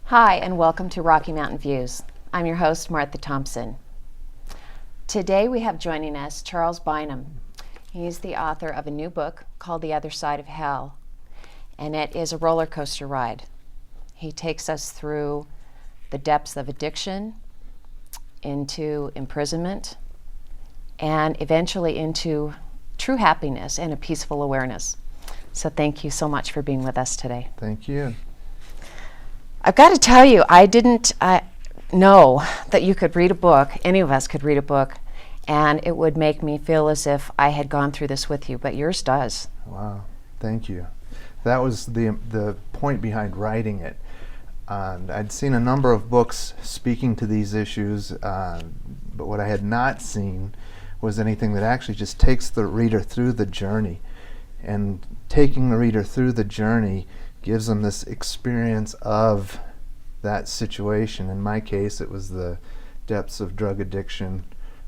Hi, and welcome to Rocky Mountain Views. I'm your host, Martha Thompson. Today we have joining us Charles Bynum. He's the author of a new book called The Other Side of Hell, and it is a roller coaster ride. He takes us through the depths of addiction, into imprisonment, and eventually into true happiness and a peaceful awareness. So thank you so much for being with us today. Thank you. I've got to tell you, I didn't know that you could read a book, any of us could read a book, and it would make me feel as if I had gone through this with you, but yours does. Wow, thank you. That was the point behind writing it. I'd seen a number of books speaking to these issues, but what I had not seen was anything that actually just takes the reader through the journey. And taking the reader through the journey gives them this experience of that situation. In my case, it was the depths of drug addiction,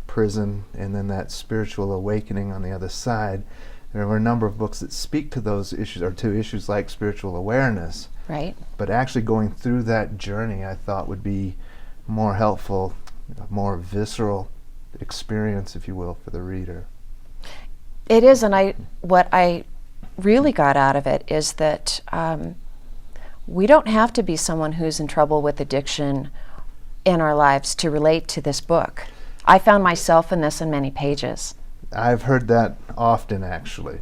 prison, and then that spiritual awakening on the other side. There were a number of books that speak to those issues, or to issues like spiritual awareness. Right. But actually going through that journey, I thought would be more helpful, a more visceral experience, if you will, for the reader. It is, and what I really got out of it is that we don't have to be someone who's in trouble with addiction in our lives to relate to this book. I found myself in this in many pages. I've heard that often, actually.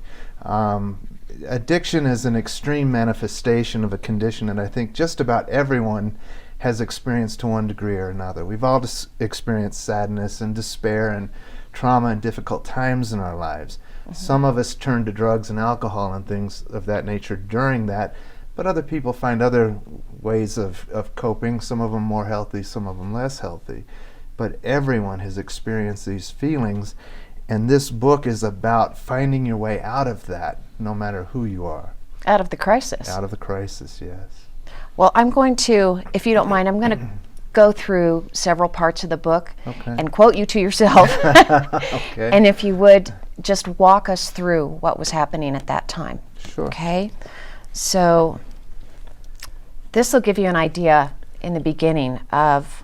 Addiction is an extreme manifestation of a condition that I think just about everyone has experienced to one degree or another. We've all experienced sadness and despair and trauma and difficult times in our lives. Mm-hmm. Some of us turn to drugs and alcohol and things of that nature during that, but other people find other ways of coping, some of them more healthy, some of them less healthy. But everyone has experienced these feelings, and this book is about finding your way out of that, no matter who you are. Out of the crisis. Out of the crisis, yes. Well, I'm going to, if you don't mind, I'm going to go through several parts of the book and quote you to yourself. Okay. And if you would, just walk us through what was happening at that time. Sure. Okay? So this will give you an idea in the beginning of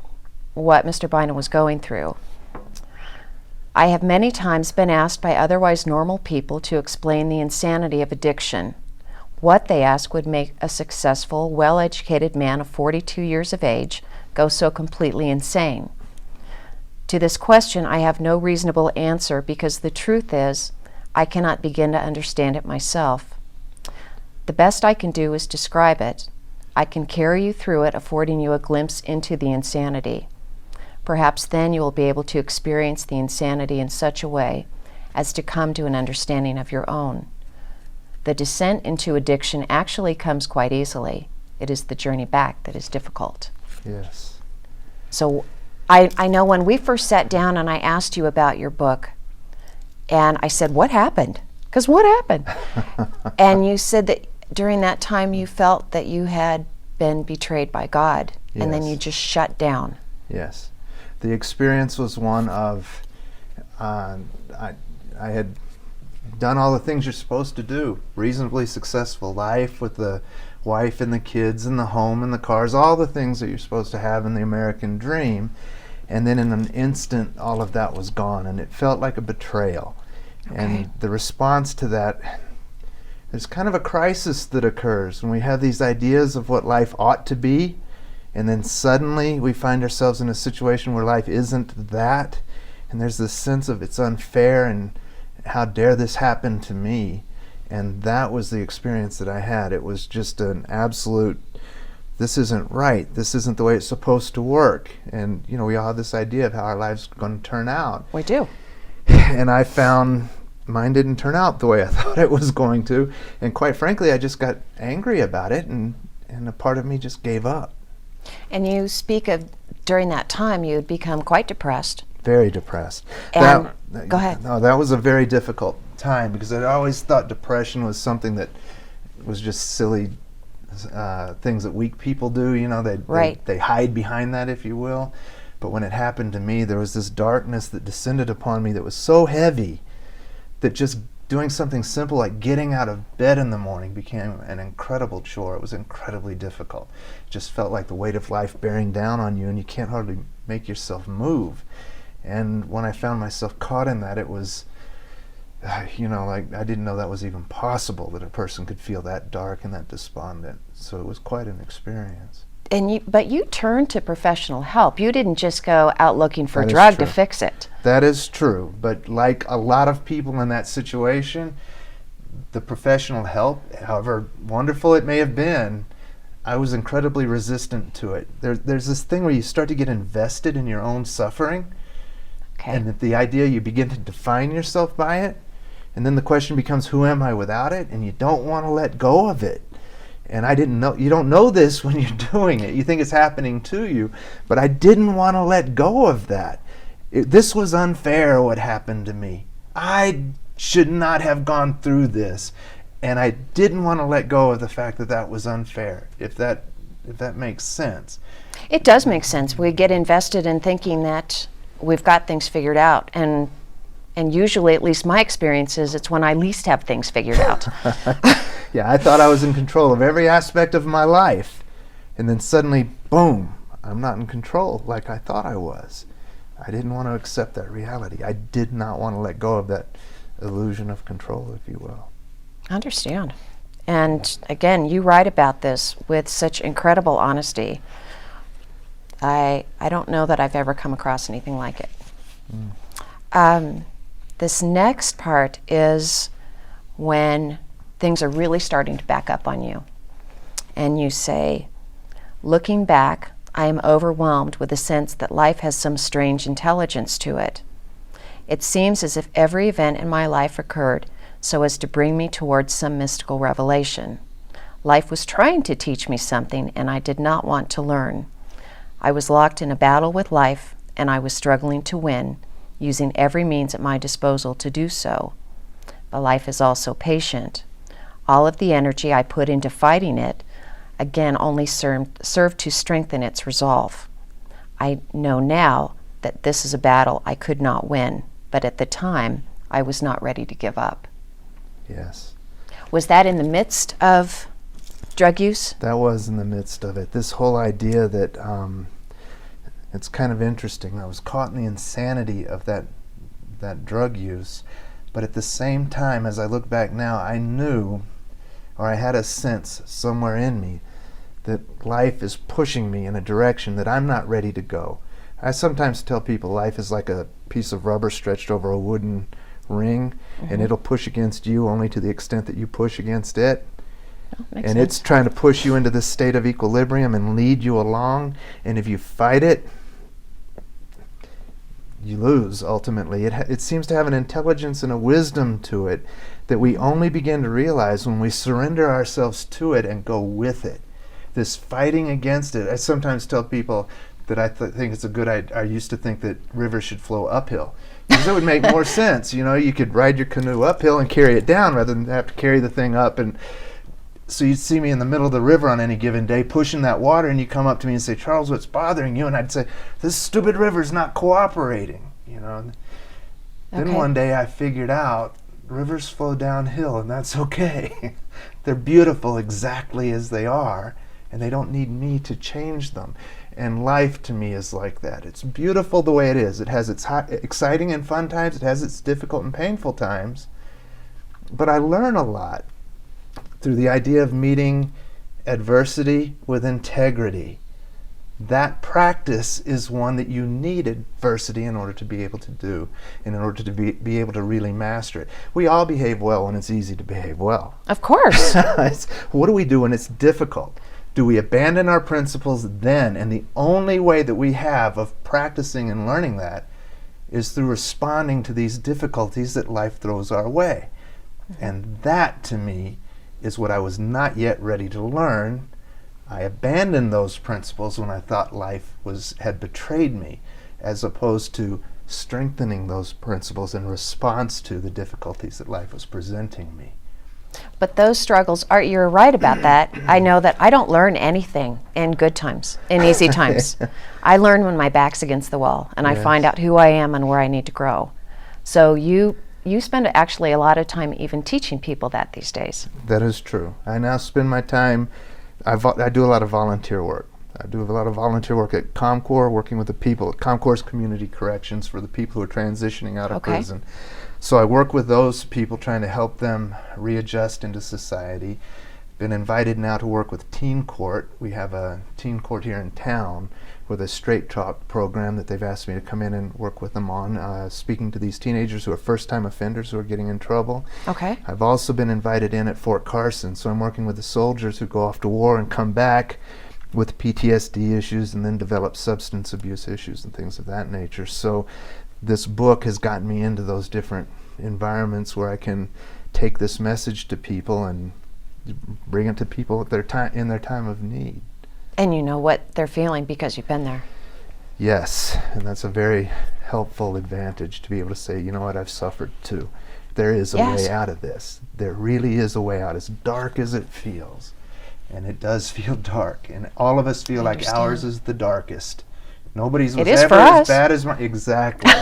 what Mr. Bynum was going through. I have many times been asked by otherwise normal people to explain the insanity of addiction. What, they ask, would make a successful, well-educated man of 42 years of age go so completely insane? To this question, I have no reasonable answer because the truth is, I cannot begin to understand it myself. The best I can do is describe it. I can carry you through it, affording you a glimpse into the insanity. Perhaps then you will be able to experience the insanity in such a way as to come to an understanding of your own. The descent into addiction actually comes quite easily. It is the journey back that is difficult. Yes. So I know when we first sat down and I asked you about your book, and I said, what happened? Because what happened? And you said that during that time you felt that you had been betrayed by God, and then you just shut down. Yes. The experience was one of, I had done all the things you're supposed to do, reasonably successful life with the wife and the kids and the home and the cars, all the things that you're supposed to have in the American dream, and then in an instant all of that was gone, and it felt like a betrayal. Okay. And the response to that, there's kind of a crisis that occurs when we have these ideas of what life ought to be, and then suddenly we find ourselves in a situation where life isn't that, and there's this sense of it's unfair and how dare this happen to me. And that was the experience that I had. It was just an absolute, this isn't right, this isn't the way it's supposed to work. And you know, we all have this idea of how our lives are going to turn out. We do. And I found mine didn't turn out the way I thought it was going to, and quite frankly I just got angry about it, and a part of me just gave up. And you speak of during that time you had become quite depressed. Very depressed. And go ahead. No, that was a very difficult time because I always thought depression was something that was just silly things that weak people do. You know, they hide behind that, if you will. But when it happened to me, there was this darkness that descended upon me that was so heavy that just doing something simple like getting out of bed in the morning became an incredible chore. It was incredibly difficult. It just felt like the weight of life bearing down on you, and you can't hardly make yourself move. And when I found myself caught in that, it was, like I didn't know that was even possible, that a person could feel that dark and that despondent. So it was quite an experience. But you turned to professional help. You didn't just go out looking for a That is drug true. to fix it. That is true, but like a lot of people in that situation, the professional help, however wonderful it may have been, I was incredibly resistant to it. There's this thing where you start to get invested in your own suffering, Okay. and that the idea, you begin to define yourself by it, and then the question becomes, who am I without it? And you don't want to let go of it. And I didn't know, you don't know this when you're doing it. You think it's happening to you, but I didn't want to let go of that. This was unfair, what happened to me. I should not have gone through this. And I didn't want to let go of the fact that that was unfair, if that makes sense. It does make sense. We get invested in thinking that we've got things figured out, and usually, at least my experience is, it's when I least have things figured out. Yeah, I thought I was in control of every aspect of my life. And then suddenly, boom, I'm not in control like I thought I was. I didn't want to accept that reality. I did not want to let go of that illusion of control, if you will. I understand. And again, you write about this with such incredible honesty. I don't know that I've ever come across anything like it. This next part is when things are really starting to back up on you. And you say, looking back, I am overwhelmed with the sense that life has some strange intelligence to it. It seems as if every event in my life occurred so as to bring me towards some mystical revelation. Life was trying to teach me something, and I did not want to learn. I was locked in a battle with life, and I was struggling to win, using every means at my disposal to do so. But life is also patient. All of the energy I put into fighting it, again, only served to strengthen its resolve. I know now that this is a battle I could not win, but at the time, I was not ready to give up. Yes. Was that in the midst of drug use? That was in the midst of it. This whole idea that, it's kind of interesting. I was caught in the insanity of that drug use, but at the same time, as I look back now, I knew, or I had a sense somewhere in me, that life is pushing me in a direction that I'm not ready to go. I sometimes tell people life is like a piece of rubber stretched over a wooden ring, and it'll push against you only to the extent that you push against it. Makes And sense. it's trying to push you into this state of equilibrium and lead you along, and if you fight it, you lose ultimately. It seems to have an intelligence and a wisdom to it that we only begin to realize when we surrender ourselves to it and go with it. This fighting against it. I sometimes tell people that I think it's a good idea. I used to think that rivers should flow uphill, because it would make more sense. You could ride your canoe uphill and carry it down rather than have to carry the thing up. And so you'd see me in the middle of the river on any given day pushing that water, and you come up to me and say, Charles, what's bothering you? And I'd say, this stupid river's not cooperating. Then Okay. one day I figured out rivers flow downhill, and that's okay. They're beautiful exactly as they are, and they don't need me to change them. And life to me is like that. It's beautiful the way it is. It has its exciting and fun times. It has its difficult and painful times. But I learn a lot through the idea of meeting adversity with integrity. That practice is one that you need adversity in order to be able to do, and in order to be able to really master it. We all behave well when it's easy to behave well. Of course. What do we do when it's difficult? Do we abandon our principles then? And the only way that we have of practicing and learning that is through responding to these difficulties that life throws our way. And that, to me, is what I was not yet ready to learn. I abandoned those principles when I thought life had betrayed me, as opposed to strengthening those principles in response to the difficulties that life was presenting me. But those struggles you're right about that. I know that I don't learn anything in good times, in easy times. I learn when my back's against the wall and I Yes. find out who I am and where I need to grow. So you you spend actually a lot of time even teaching people that these days. That is true. I now spend my time, I do a lot of volunteer work. I do a lot of volunteer work at ComCore, working with the people. ComCore's community corrections for the people who are transitioning out of prison. So I work with those people, trying to help them readjust into society. Been invited now to work with Teen Court. We have a teen court here in town with a straight talk program that they've asked me to come in and work with them on, speaking to these teenagers who are first-time offenders who are getting in trouble. Okay. I've also been invited in at Fort Carson, so I'm working with the soldiers who go off to war and come back with PTSD issues and then develop substance abuse issues and things of that nature. So this book has gotten me into those different environments where I can take this message to people and bring it to people at their time, in their time of need. And you know what they're feeling because you've been there. Yes, and that's a very helpful advantage to be able to say, you know what, I've suffered too. There is a way out of this. There really is a way out, as dark as it feels. And it does feel dark, and all of us feel like ours is the darkest. Nobody's was ever as bad as mine. Exactly.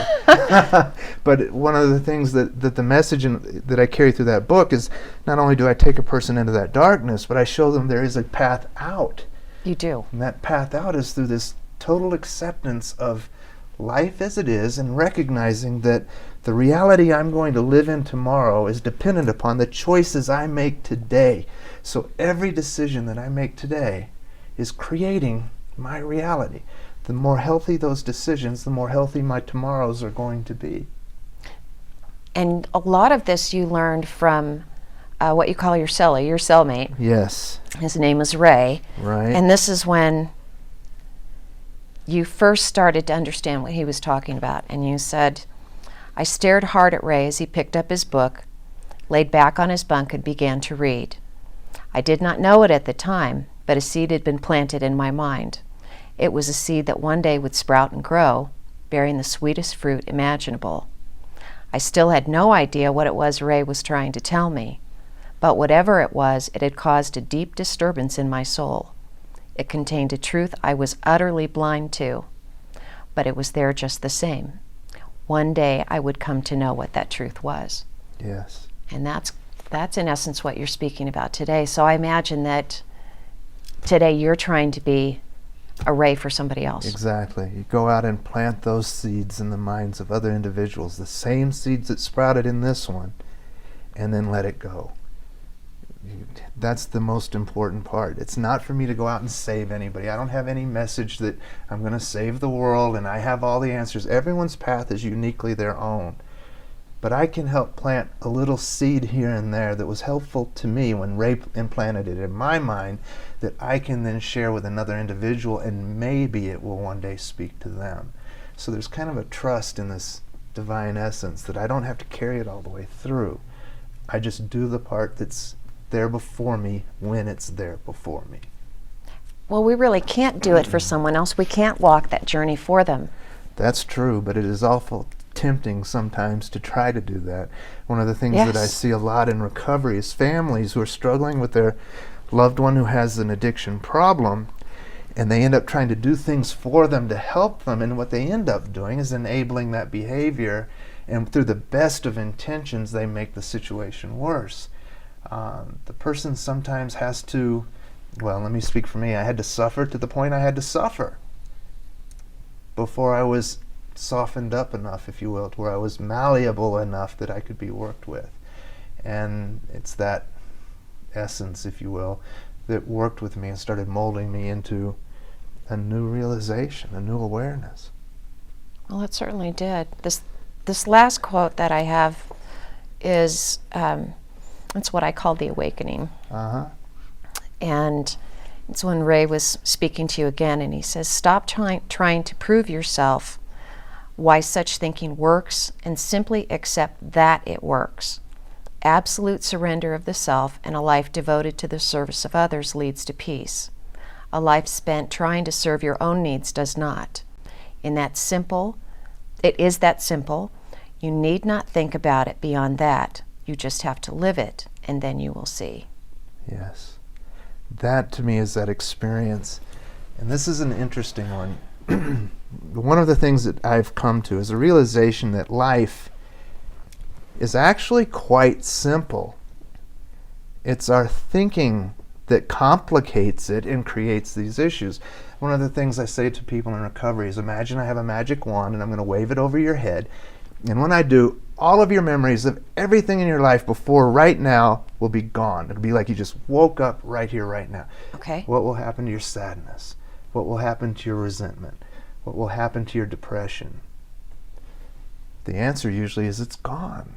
But one of the things that the message that I carry through that book is, not only do I take a person into that darkness, but I show them there is a path out. You do. And that path out is through this total acceptance of life as it is, and recognizing that the reality I'm going to live in tomorrow is dependent upon the choices I make today. So every decision that I make today is creating my reality. The more healthy those decisions, the more healthy my tomorrows are going to be. And a lot of this you learned from what you call your cellie, your cellmate. Yes. His name was Ray. Right. And this is when you first started to understand what he was talking about. And you said, I stared hard at Ray as he picked up his book, laid back on his bunk, and began to read. I did not know it at the time, but a seed had been planted in my mind. It was a seed that one day would sprout and grow, bearing the sweetest fruit imaginable. I still had no idea what it was Ray was trying to tell me, but whatever it was, it had caused a deep disturbance in my soul. It contained a truth I was utterly blind to, but it was there just the same. One day I would come to know what that truth was. Yes. And that's in essence what you're speaking about today. So I imagine that today you're trying to be a ray for somebody else. Exactly. You go out and plant those seeds in the minds of other individuals, the same seeds that sprouted in this one, and then let it go. That's the most important part. It's not for me to go out and save anybody. I don't have any message that I'm going to save the world and I have all the answers. Everyone's path is uniquely their own. But I can help plant a little seed here and there that was helpful to me when Ray implanted it in my mind, that I can then share with another individual, and maybe it will one day speak to them. So there's kind of a trust in this divine essence that I don't have to carry it all the way through. I just do the part that's there before me when it's there before me. Well, we really can't do it for someone else. We can't walk that journey for them. That's true, but it is awful tempting sometimes to try to do that. One of the things that I see a lot in recovery is families who are struggling with their loved one who has an addiction problem, and they end up trying to do things for them to help them, and what they end up doing is enabling that behavior, and through the best of intentions they make the situation worse. The person sometimes has to, well, let me speak for me, I had to suffer to the point I had to suffer before I was softened up enough, if you will, to where I was malleable enough that I could be worked with. And it's that essence, if you will, that worked with me and started molding me into a new realization, a new awareness. Well, it certainly did. This last quote that I have is, it's what I call the awakening. And it's when Ray was speaking to you again, and he says, stop trying to prove yourself why such thinking works, and simply accept that it works. Absolute surrender of the self and a life devoted to the service of others leads to peace. A life spent trying to serve your own needs does not. It is that simple. You need not think about it beyond that. You just have to live it, and then you will see. Yes. That to me is that experience. And this is an interesting one. One of the things that I've come to is a realization that life is actually quite simple. It's our thinking that complicates it and creates these issues. One of the things I say to people in recovery is, imagine I have a magic wand and I'm going to wave it over your head. And when I do, all of your memories of everything in your life before right now will be gone. It'll be like you just woke up right here, right now. Okay. What will happen to your sadness? What will happen to your resentment? What will happen to your depression? The answer usually is it's gone.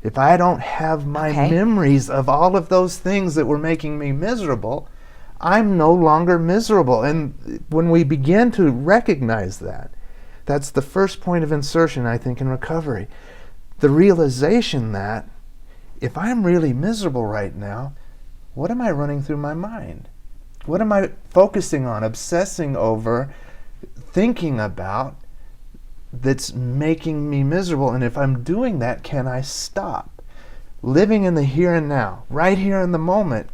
If I don't have my memories of all of those things that were making me miserable, I'm no longer miserable. And when we begin to recognize that, that's the first point of insertion, I think, in recovery. The realization that if I'm really miserable right now, what am I running through my mind? What am I focusing on, obsessing over, thinking about that's making me miserable? And if I'm doing that, can I stop? Living in the here and now, right here in the moment,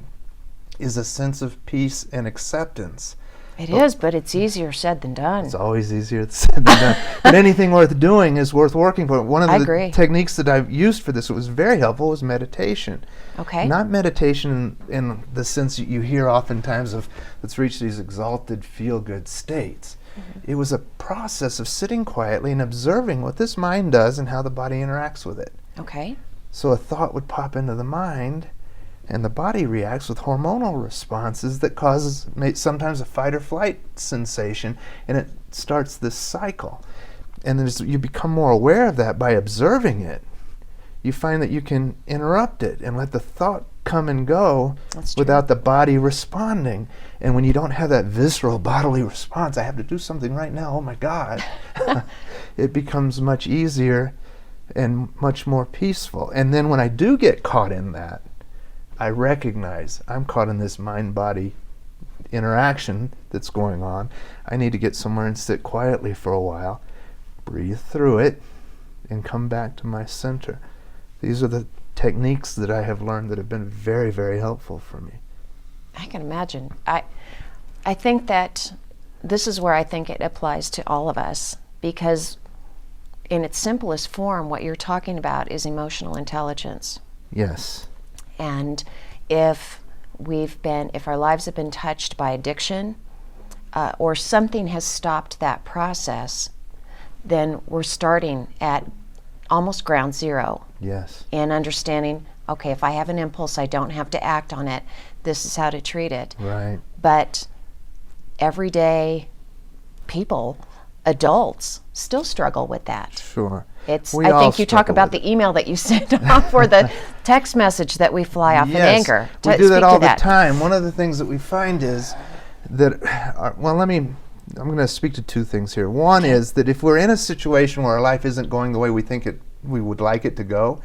is a sense of peace and acceptance. It is, but it's easier said than done. It's always easier said than done. But anything worth doing is worth working for. One of the techniques that I've used for this, it was very helpful, was meditation. Okay. Not meditation in the sense that you hear oftentimes of, let's reach these exalted, feel-good states. It was a process of sitting quietly and observing what this mind does and how the body interacts with it. Okay. So a thought would pop into the mind, and the body reacts with hormonal responses that causes sometimes a fight or flight sensation, and it starts this cycle. And as you become more aware of that by observing it, you find that you can interrupt it and let the thought come and go without the body responding. And when you don't have that visceral bodily response, I have to do something right now, oh my God, it becomes much easier and much more peaceful. And then when I do get caught in that, I recognize I'm caught in this mind-body interaction that's going on. I need to get somewhere and sit quietly for a while, breathe through it, and come back to my center. These are the techniques that I have learned that have been very, very helpful for me. I can imagine. I think that this is where I think it applies to all of us, because in its simplest form, what you're talking about is emotional intelligence. Yes. And if our lives have been touched by addiction, or something has stopped that process, then we're starting at almost ground zero. Yes. In understanding, okay, if I have an impulse, I don't have to act on it. This is how to treat it. Right. But everyday people, adults, still struggle with that. Sure. I think you talk about the email that you sent off, or the text message that we fly off in anger. We do that all the time. One of the things that we find is that, I'm going to speak to two things here. One is that if we're in a situation where our life isn't going the way we would like it to go,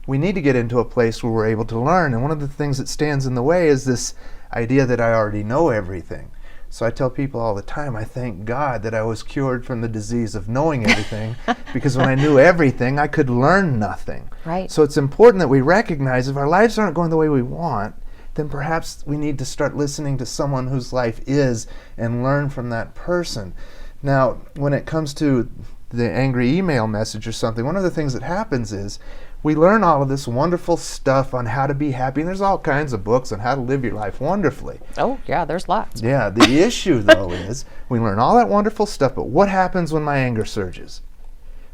we need to get into a place where we're able to learn. And one of the things that stands in the way is this idea that I already know everything. So I tell people all the time, I thank God that I was cured from the disease of knowing everything, because when I knew everything, I could learn nothing. Right. So it's important that we recognize if our lives aren't going the way we want, then perhaps we need to start listening to someone whose life is and learn from that person. Now, when it comes to the angry email message or something, one of the things that happens is we learn all of this wonderful stuff on how to be happy, and there's all kinds of books on how to live your life wonderfully. Oh, yeah, there's lots. Yeah, the issue, though, is we learn all that wonderful stuff, but what happens when my anger surges?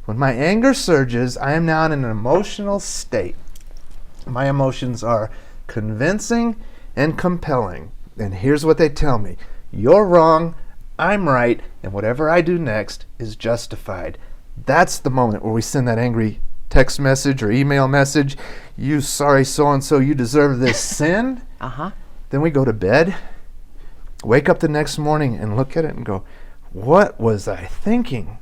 When my anger surges, I am now in an emotional state. My emotions are convincing and compelling, and here's what they tell me. You're wrong, I'm right, and whatever I do next is justified. That's the moment where we send that angry text message or email message, you sorry so-and-so, you deserve this sin. Then we go to bed, wake up the next morning and look at it and go, what was I thinking?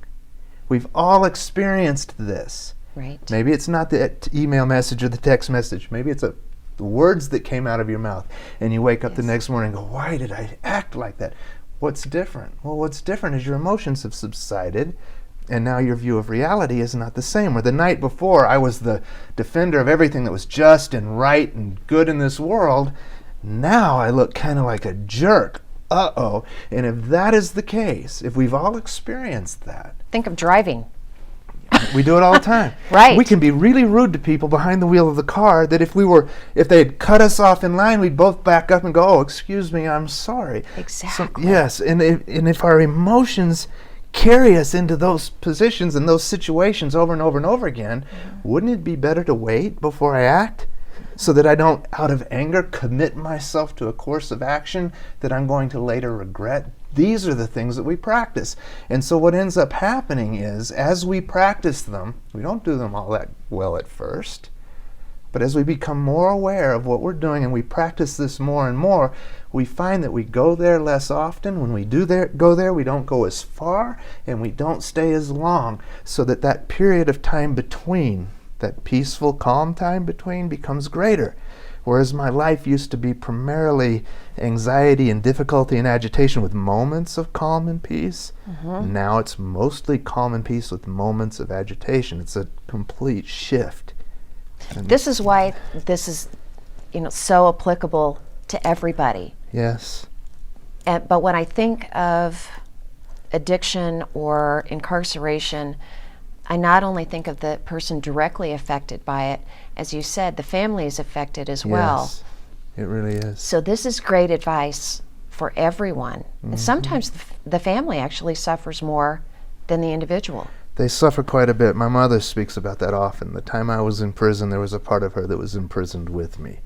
We've all experienced this. Right. Maybe it's not the email message or the text message. Maybe it's the words that came out of your mouth. And you wake up the next morning and go, why did I act like that? What's different? Well, what's different is your emotions have subsided, and now your view of reality is not the same. Where the night before I was the defender of everything that was just and right and good in this world, now I look kind of like a jerk. Uh-oh. And if that is the case, if we've all experienced that. Think of driving. We do it all the time. Right. We can be really rude to people behind the wheel of the car that if they had cut us off in line, we'd both back up and go, "Oh, excuse me, I'm sorry." Exactly. Yes, and if our emotions carry us into those positions and those situations over and over and over again, wouldn't it be better to wait before I act? So that I don't, out of anger, commit myself to a course of action that I'm going to later regret. These are the things that we practice. And so what ends up happening is, as we practice them, we don't do them all that well at first, but as we become more aware of what we're doing and we practice this more and more, we find that we go there less often. When we go there, we don't go as far and we don't stay as long, so that period of time between, that peaceful, calm time between, becomes greater. Whereas my life used to be primarily anxiety and difficulty and agitation with moments of calm and peace. Now it's mostly calm and peace with moments of agitation. It's a complete shift. And This is why this is, so applicable to everybody. yes. But when I think of addiction or incarceration, I not only think of the person directly affected by it, as you said, the family is affected as well. Yes, it really is. So this is great advice for everyone. And sometimes the family actually suffers more than the individual. They suffer quite a bit. My mother speaks about that often. The time I was in prison, there was a part of her that was imprisoned with me.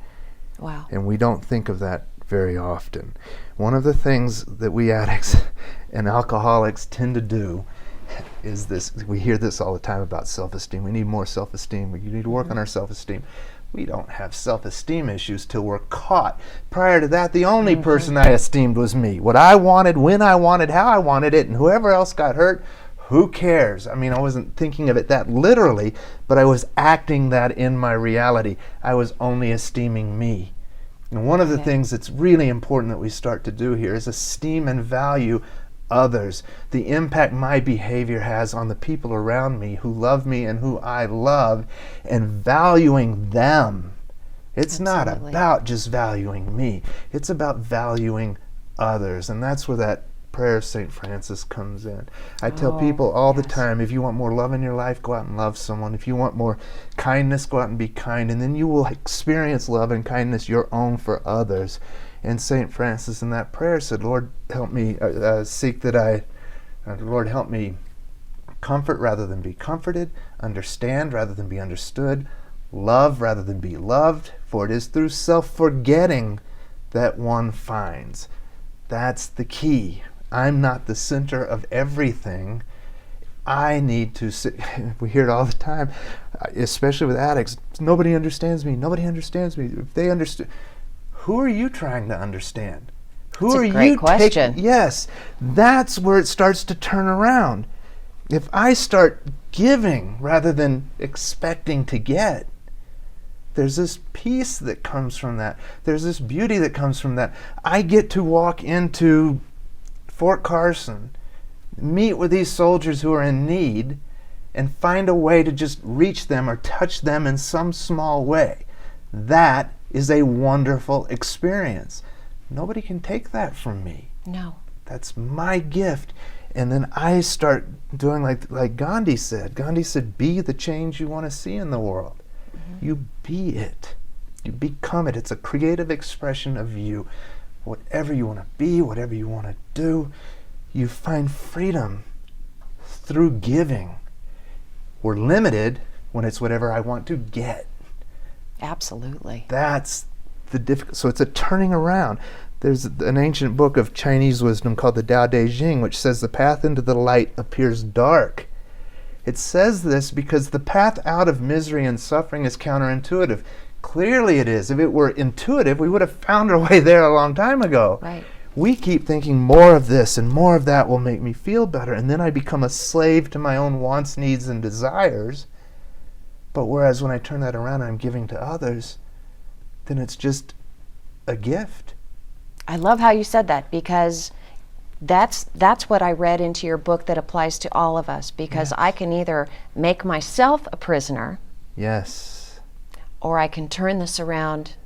Wow. And we don't think of that very often. One of the things that we addicts and alcoholics tend to do is this. We hear this all the time about self-esteem. We need more self-esteem. We need to work on our self-esteem. We don't have self-esteem issues till we're caught. Prior to that, the only person I esteemed was me. What I wanted, when I wanted, how I wanted it, and whoever else got hurt, who cares? I mean, I wasn't thinking of it that literally, but I was acting that in my reality. I was only esteeming me. And one of the things that's really important that we start to do here is esteem and value others, the impact my behavior has on the people around me who love me and who I love, and valuing them. It's not about just valuing me. It's about valuing others. And that's where that prayer of St. Francis comes in. I tell people all the time, if you want more love in your life, go out and love someone. If you want more kindness, go out and be kind. And then you will experience love and kindness your own for others. And St. Francis in that prayer said, Lord, help me Lord, help me comfort rather than be comforted, understand rather than be understood, love rather than be loved, for it is through self-forgetting that one finds. That's the key. I'm not the center of everything. I need to sit. We hear it all the time, especially with addicts. Nobody understands me. Nobody understands me. If they understood, who are you trying to understand? Who That's are a great you question. Yes, that's where it starts to turn around. If I start giving rather than expecting to get, there's this peace that comes from that. There's this beauty that comes from that. I get to walk into Fort Carson, meet with these soldiers who are in need, and find a way to just reach them or touch them in some small way. That is a wonderful experience. Nobody can take that from me. No. That's my gift. And then I start doing like Gandhi said. Gandhi said, be the change you want to see in the world. You be it. You become it. It's a creative expression of you. Whatever you want to be, whatever you want to do, you find freedom through giving. We're limited when it's whatever I want to get. Absolutely. That's the difficult. So it's a turning around. There's an ancient book of Chinese wisdom called the Tao Te Ching, which says the path into the light appears dark. It says this because the path out of misery and suffering is counterintuitive. Clearly it is. If it were intuitive, we would have found our way there a long time ago. Right. We keep thinking more of this and more of that will make me feel better, and then I become a slave to my own wants, needs, and desires. But whereas when I turn that around and I'm giving to others, then it's just a gift. I love how you said that, because that's what I read into your book that applies to all of us, because I can either make myself a prisoner, Yes. or I can turn this around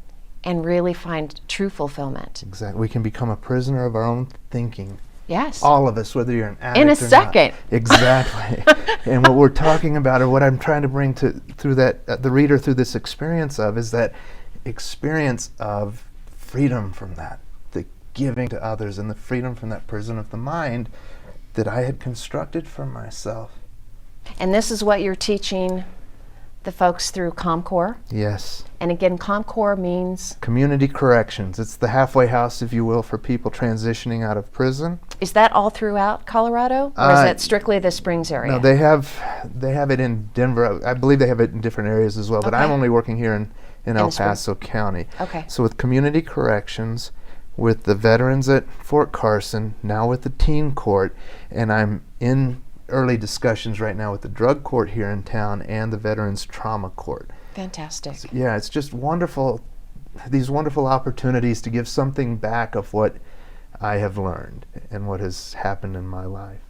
and really find true fulfillment. Exactly. We can become a prisoner of our own thinking. Yes. All of us, whether you're an addict In a or second. not. Exactly. And what we're talking about, or what I'm trying to bring through that the reader through this experience of, is that experience of freedom from that, the giving to others, and the freedom from that prison of the mind that I had constructed for myself. And this is what you're teaching the folks through ComCore. Yes. And again, ComCore means? Community corrections. It's the halfway house, if you will, for people transitioning out of prison. Is that all throughout Colorado, or is that strictly the Springs area? No, they have it in Denver. I believe they have it in different areas as well, but Okay. I'm only working here in El the Springs. Paso County. Okay. So with community corrections, with the veterans at Fort Carson, now with the teen court, and I'm in early discussions right now with the drug court here in town and the veterans trauma court. Fantastic. So, yeah, it's just wonderful, these wonderful opportunities to give something back of what I have learned and what has happened in my life.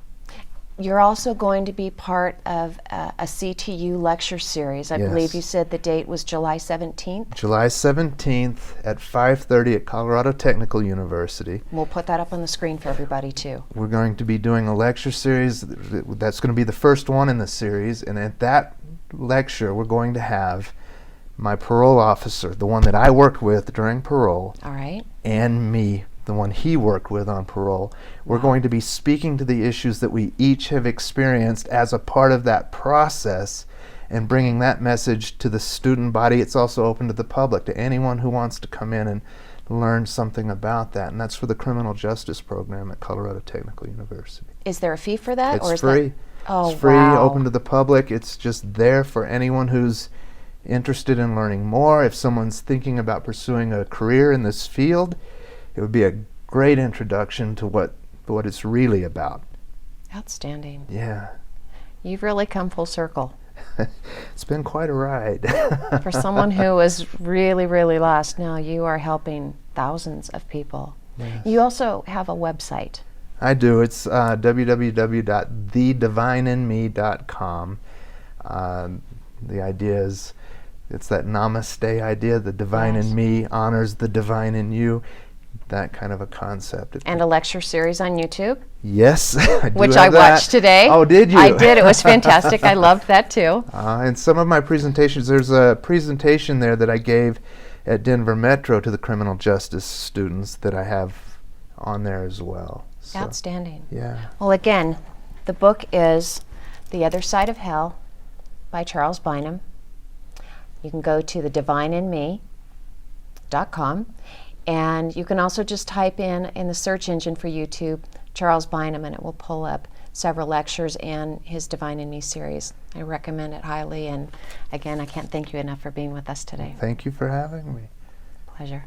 You're also going to be part of a CTU lecture series. I believe Yes. you said the date was July 17th. July 17th at 5:30 at Colorado Technical University. We'll put that up on the screen for everybody too. We're going to be doing a lecture series. That's going to be the first one in the series, and at that lecture we're going to have my parole officer, the one that I worked with during parole, All right. and me, the one he worked with on parole. We're going to be speaking to the issues that we each have experienced as a part of that process and bringing that message to the student body. It's also open to the public, to anyone who wants to come in and learn something about that. And that's for the criminal justice program at Colorado Technical University. Is there a fee for that? It's or is free. That? Oh, it's free, wow. open to the public. It's just there for anyone who's interested in learning more. If someone's thinking about pursuing a career in this field, it would be a great introduction to what it's really about. Outstanding. Yeah. You've really come full circle. It's been quite a ride. For someone who was really, really lost, now you are helping thousands of people. Yes. You also have a website. I do. It's www.thedivineinme.com. The idea is, it's that namaste idea. The divine Yes. in me honors the divine in you. That kind of a concept. And a lecture series on YouTube, Yes, I do which have I that. watched today. Oh, did you? I did. It was fantastic. I loved that too. And some of my presentations, there's a presentation there that I gave at Denver Metro to the criminal justice students that I have on there as well. So, Outstanding. yeah. Well, again, the book is The Other Side of Hell by Charles Bynum. You can go to thedivineinme.com, and you can also just type in the search engine for YouTube Charles Bynum, and it will pull up several lectures and his Divine in Me series. I recommend it highly, and again, I can't thank you enough for being with us today. Thank you for having me. Pleasure.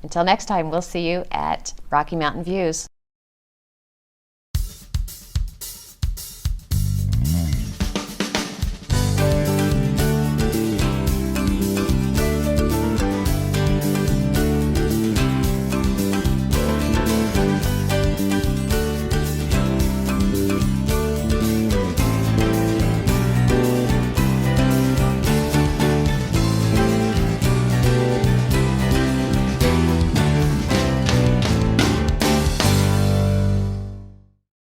Until next time, we'll see you at Rocky Mountain Views.